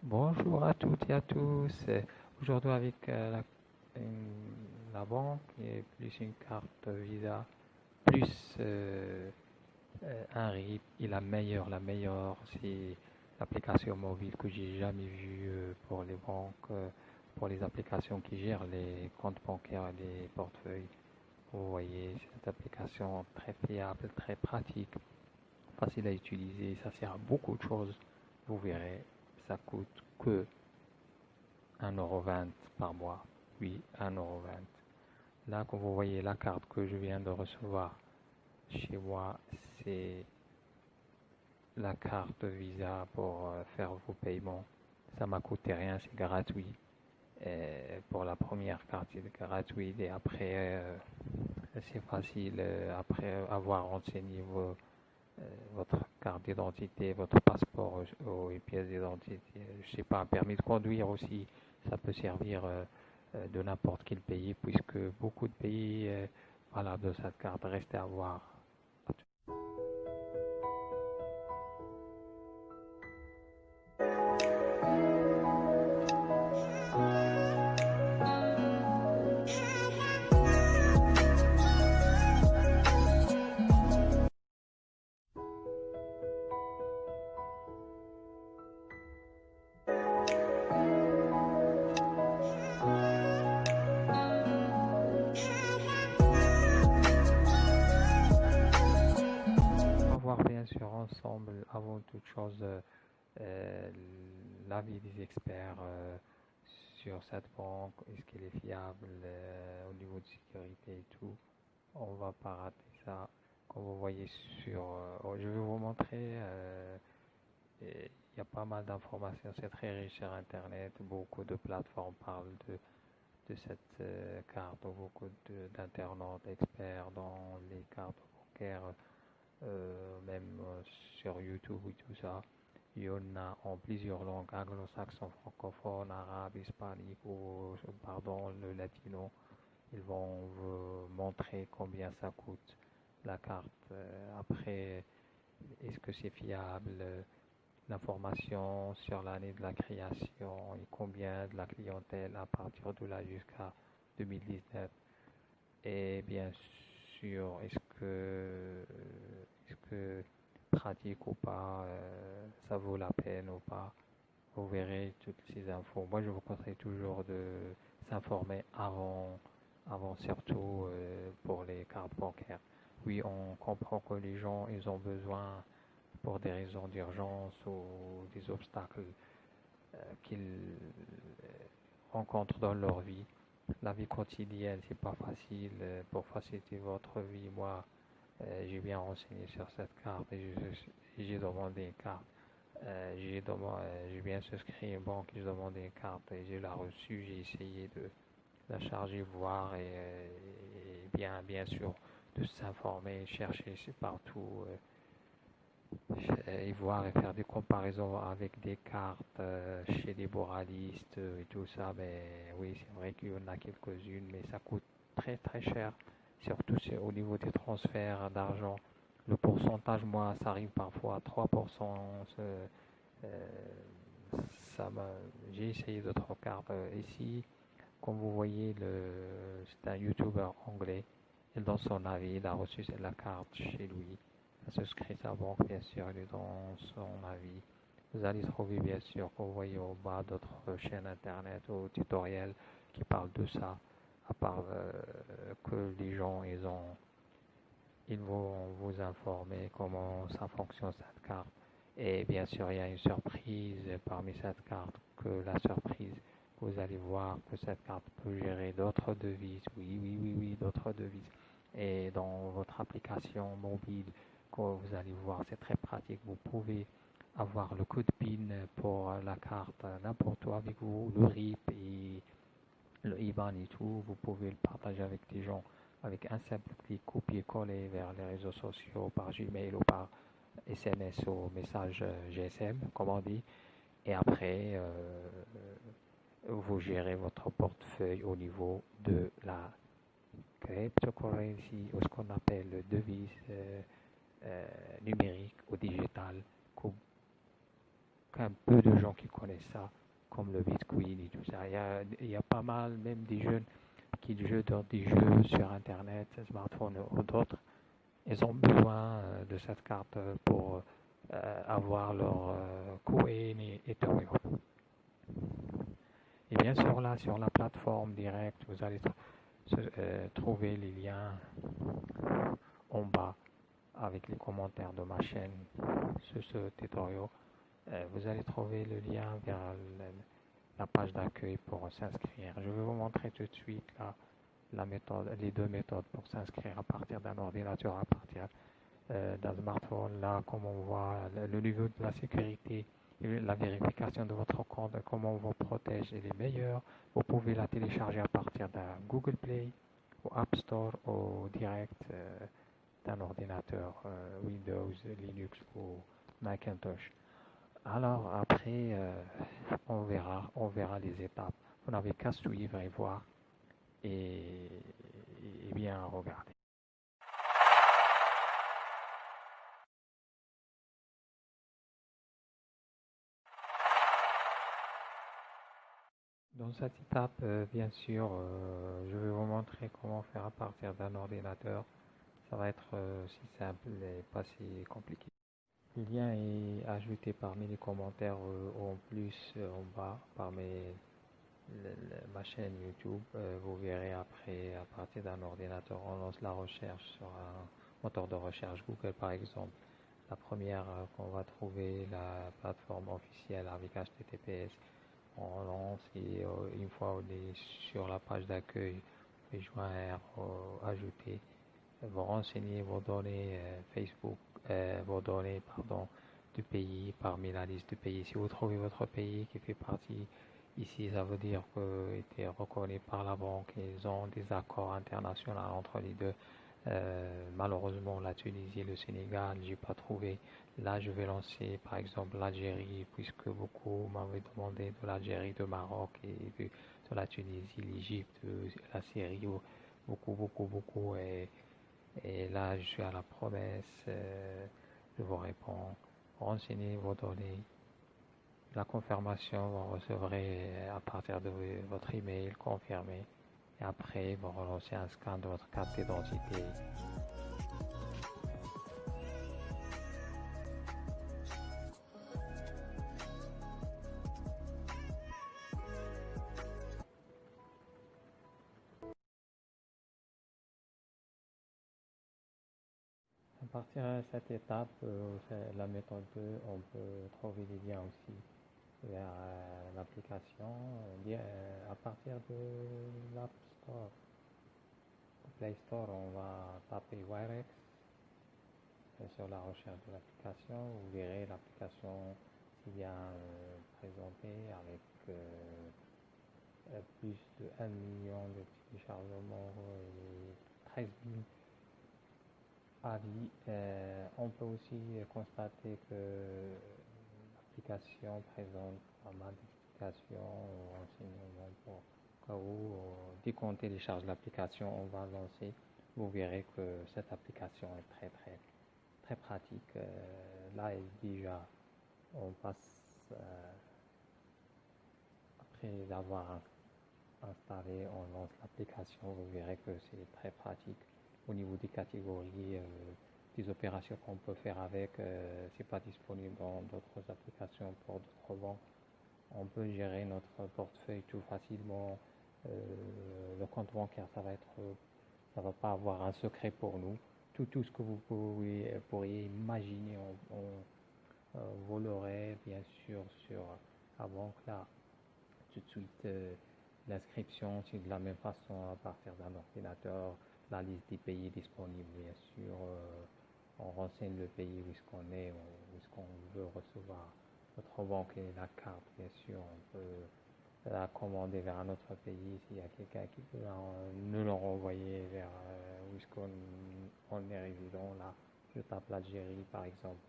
Bonjour à toutes et à tous. Aujourd'hui avec la banque et plus une carte Visa, plus un RIP et la meilleure, c'est l'application mobile que j'ai jamais vue pour les banques, pour les applications qui gèrent les comptes bancaires et les portefeuilles. Vous voyez, c'est une application très fiable, très pratique, facile à utiliser, ça sert à beaucoup de choses. Vous verrez, ça coûte que 1,20 € par mois. Oui, 1,20 €. Là, comme vous voyez, la carte que je viens de recevoir chez moi, c'est la carte Visa pour faire vos paiements. Ça m'a coûté rien, c'est gratuit. Pour la première carte, c'est gratuit. Et après, c'est facile. Après avoir renseigné votre carte d'identité, votre passeport ou une pièce d'identité, je sais pas, un permis de conduire aussi, ça peut servir de n'importe quel pays, puisque beaucoup de pays, voilà, de cette carte reste à voir. On va voir bien sûr ensemble, avant toute chose, euh, l'avis des experts sur cette banque, est-ce qu'elle est fiable au niveau de sécurité et tout. On va pas rater ça. Comme vous voyez sur, je vais vous montrer. Et il y a pas mal d'informations, c'est très riche sur Internet. Beaucoup de plateformes parlent de cette carte, beaucoup d'internautes experts dans les cartes bancaires, même sur YouTube et tout ça. Il y en a en plusieurs langues, anglo-saxon, francophone, arabe, hispanique ou, pardon, le latino. Ils vont vous montrer combien ça coûte la carte. Après, est-ce que c'est fiable? L'information sur l'année de la création et combien de la clientèle à partir de là jusqu'à 2019. Et bien sûr, est-ce que pratique ou pas, ça vaut la peine ou pas. Vous verrez toutes ces infos. Moi, je vous conseille toujours de s'informer avant surtout pour les cartes bancaires. Oui, on comprend que les gens, ils ont besoin pour des raisons d'urgence ou des obstacles qu'ils rencontrent dans leur vie. La vie quotidienne, c'est pas facile. Pour faciliter votre vie, moi, j'ai bien renseigné sur cette carte et j'ai demandé une carte. J'ai bien souscrit une banque, j'ai demandé une carte et j'ai la reçue. J'ai essayé de la charger, voir et bien sûr de s'informer, chercher partout et voir et faire des comparaisons avec des cartes chez des boralistes et tout ça. Mais oui, c'est vrai qu'il y en a quelques-unes, mais ça coûte très très cher, surtout au niveau des transferts d'argent. Le pourcentage, moi, ça arrive parfois à 3%. Euh, j'ai essayé d'autres cartes ici. Comme vous voyez, c'est un YouTuber anglais. Il donne son avis, il a reçu la carte chez lui. Il a souscrit sa banque, bien sûr, il est dans son avis. Vous allez trouver, bien sûr, que vous voyez au bas d'autres chaînes internet ou tutoriels qui parlent de ça, à part que les gens, ils vont vous informer comment ça fonctionne cette carte. Et bien sûr, il y a une surprise parmi cette carte, que la surprise, vous allez voir que cette carte peut gérer d'autres devises. Oui, oui, oui, oui, d'autres devises. Et dans votre application mobile, que vous allez voir, c'est très pratique. Vous pouvez avoir le code PIN pour la carte n'importe où avec vous, le RIP et le IBAN et tout. Vous pouvez le partager avec des gens avec un simple clic, copier-coller vers les réseaux sociaux par Gmail ou par SMS ou message GSM, comme on dit. Et après, vous gérez votre portefeuille au niveau de la cryptocurrency, ou ce qu'on appelle devise numérique ou digitale, qu'un peu de gens qui connaissent ça, comme le Bitcoin et tout ça. Il y a pas mal, même des jeunes qui jouent dans des jeux sur Internet, smartphone ou d'autres. Ils ont besoin de cette carte pour avoir leur coin et Ethereum. Et bien sûr, là, sur la plateforme directe, vous allez trouver les liens en bas avec les commentaires de ma chaîne sur ce tutoriel. Vous allez trouver le lien vers la page d'accueil pour s'inscrire. Je vais vous montrer tout de suite là, les deux méthodes pour s'inscrire à partir d'un ordinateur, à partir d'un smartphone. Là, comme on voit, le niveau de la sécurité et la vérification de votre compte, comment on vous protège, elle est meilleure. Vous pouvez la télécharger à partir d'un Google Play ou App Store ou direct d'un ordinateur Windows, Linux ou Macintosh. Alors après, on verra les étapes. Vous n'avez qu'à suivre et voir et bien regarder. Dans cette étape, bien sûr, je vais vous montrer comment faire à partir d'un ordinateur. Ça va être si simple et pas si compliqué. Le lien est ajouté parmi les commentaires en plus en bas, parmi ma chaîne YouTube. Vous verrez après, à partir d'un ordinateur, on lance la recherche sur un moteur de recherche Google par exemple. La première qu'on va trouver, la plateforme officielle avec HTTPS. On lance et une fois on est sur la page d'accueil, rejoindre, ajouter, vous renseignez vos données Facebook, vos données du pays parmi la liste du pays. Si vous trouvez votre pays qui fait partie ici, ça veut dire qu'il était reconnu par la banque et ils ont des accords internationaux entre les deux. Malheureusement, la Tunisie et le Sénégal, j'ai pas trouvé. Là, je vais lancer par exemple l'Algérie, puisque beaucoup m'avaient demandé de l'Algérie, de Maroc et de la Tunisie, l'Égypte, la Syrie, beaucoup. Et là, je suis à la promesse, je vous réponds, renseignez vos données. La confirmation, vous recevrez à partir de votre email confirmé. Et après, vous relancez un scan de votre carte d'identité. À partir de cette étape, c'est la méthode 2, on peut trouver des liens aussi vers l'application à partir de l'App Store. Au Play Store, on va taper Wirex sur la recherche de l'application. Vous verrez l'application qui vient présentée avec plus de 1 million de téléchargements et 13 000 avis. On peut aussi constater que l'application présente pas mal d'explications ou renseignements pour cas où dès qu'on télécharge l'application, on va lancer. Vous verrez que cette application est très pratique. Là, déjà, on passe après l'avoir installé, on lance l'application. Vous verrez que c'est très pratique. Au niveau des catégories, des opérations qu'on peut faire avec, c'est pas disponible dans d'autres applications pour d'autres banques. On peut gérer notre portefeuille tout facilement. Le compte bancaire, ça va pas avoir un secret pour nous. Tout ce que vous pourriez imaginer, vous l'aurez bien sûr sur la banque là. Tout de suite, l'inscription, c'est de la même façon à partir d'un ordinateur. La liste des pays disponibles, bien sûr. On renseigne le pays où est-ce qu'on est, où est-ce qu'on veut recevoir notre banque et la carte, bien sûr. On peut la commander vers un autre pays s'il y a quelqu'un qui peut nous le renvoyer vers où est-ce qu'on est résident. Là, je tape l'Algérie, par exemple,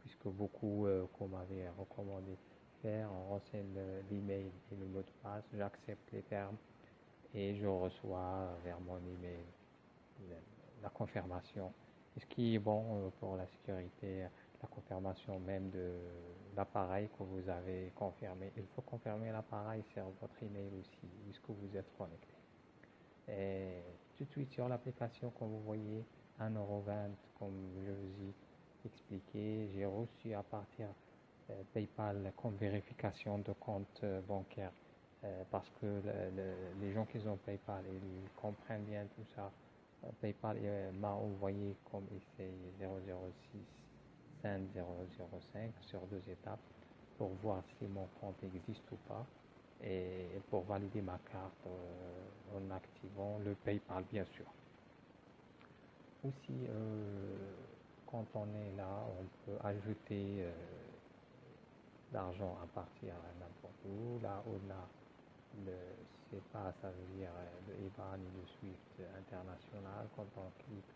puisque beaucoup qu'on m'avait recommandé faire, on renseigne l'email et le mot de passe, j'accepte les termes et je reçois vers mon email la confirmation. Et ce qui est bon pour la sécurité, la confirmation même l'appareil que vous avez confirmé. Il faut confirmer l'appareil sur votre email aussi, puisque vous êtes connecté. Et tout de suite sur l'application, comme vous voyez, 1,20 €, comme je vous ai expliqué, j'ai reçu à partir PayPal comme vérification de compte bancaire. Parce que les gens qui ont PayPal, ils comprennent bien tout ça. PayPal m'a envoyé comme essai 006 5005 sur 2 étapes pour voir si mon compte existe ou pas et pour valider ma carte en activant le PayPal bien sûr. Aussi, quand on est là, on peut ajouter l'argent à partir n'importe où. Là, on a le CEPA, ça veut dire le IBAN et le SWIFT international. Quand on clique,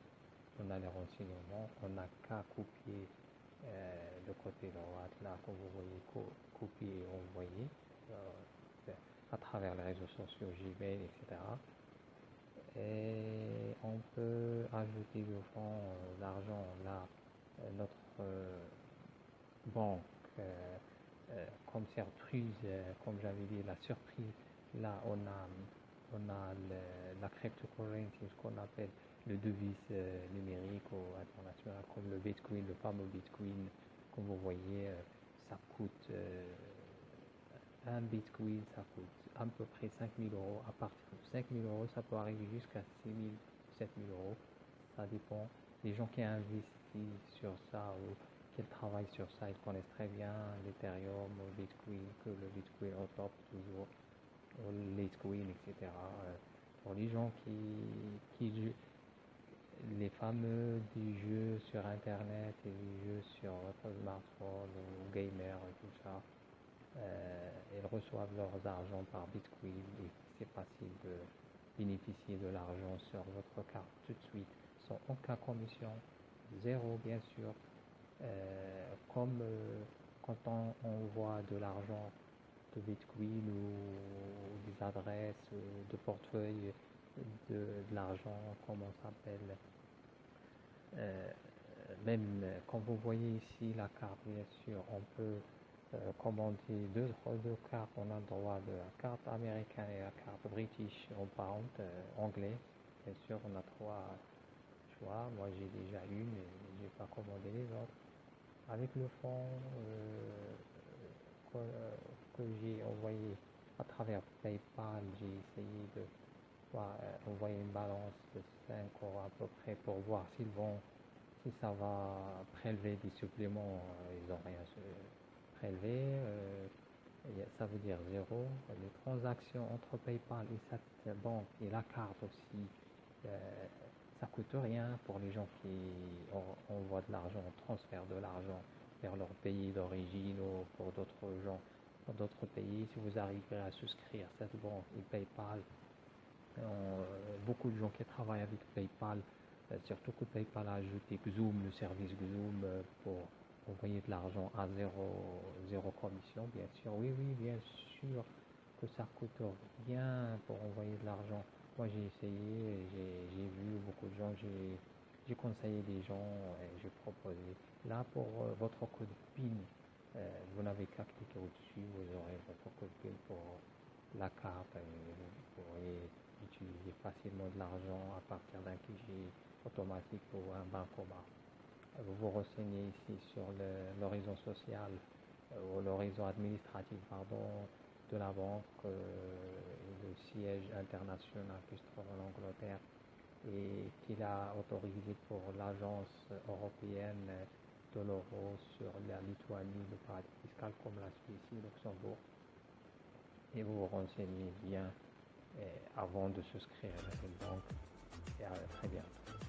on a les renseignements. On n'a qu'à copier le côté droit, là, comme vous voyez, copier et envoyer à travers les réseaux sociaux, Gmail, etc. Et on peut ajouter le fond l'argent là, notre banque comme surprise, comme j'avais dit, la surprise, là on a la cryptocurrency, ce qu'on appelle le devise numérique ou international, comme le Bitcoin, le fameux Bitcoin, comme vous voyez, ça coûte un Bitcoin, ça coûte à peu près 5 000 €. À partir de 5 000 €, ça peut arriver jusqu'à 6 000, 7 000 €. Ça dépend. Les gens qui investissent sur ça ou qui travaillent sur ça, ils connaissent très bien l'Ethereum, le Bitcoin, que le Bitcoin au top toujours, ou l'Ethereum, etc. Pour les gens qui jouent les fameux du jeu sur Internet et du jeu sur votre smartphone ou gamer et tout ça, ils reçoivent leurs argent par Bitcoin et c'est facile de bénéficier de l'argent sur votre carte tout de suite, sans aucune commission, zéro bien sûr, comme quand on envoie de l'argent de Bitcoin ou des adresses ou de portefeuille de l'argent, comment ça s'appelle, même comme vous voyez ici la carte, bien sûr, on peut commander deux cartes. On a le droit de la carte américaine et la carte british en pound, anglais. Bien sûr, on a 3 choix. Moi, j'ai déjà une et je n'ai pas commandé les autres. Avec le fonds que j'ai envoyé à travers PayPal, j'ai essayé de envoyer une balance de 5 € à peu près pour voir si ça va prélever des suppléments. Ils n'ont rien prélevé. Ça veut dire zéro. Les transactions entre PayPal et cette banque et la carte aussi, ça coûte rien pour les gens qui envoient de l'argent, transfèrent de l'argent vers leur pays d'origine ou pour d'autres gens dans d'autres pays. Si vous arrivez à souscrire cette banque et PayPal, beaucoup de gens qui travaillent avec PayPal, surtout que PayPal a ajouté Xoom, le service Xoom, pour envoyer de l'argent à zéro commission, bien sûr. Oui, bien sûr que ça coûte rien pour envoyer de l'argent. Moi, j'ai essayé, j'ai vu beaucoup de gens, j'ai conseillé des gens et j'ai proposé. Là, pour votre code PIN, vous n'avez qu'à cliquer au-dessus, vous aurez votre code PIN pour la carte et vous pourrez utiliser facilement de l'argent à partir d'un guichet automatique ou un bancomat. Vous vous renseignez ici sur l'horizon social ou l'horizon administratif, pardon, de la banque, le siège international qui se trouve en Angleterre et qu'il a autorisé pour l'agence européenne de l'euro sur la Lituanie, le paradis fiscal comme la Suisse et Luxembourg. Et vous vous renseignez bien avant de souscrire à cette banque. Et à très bientôt.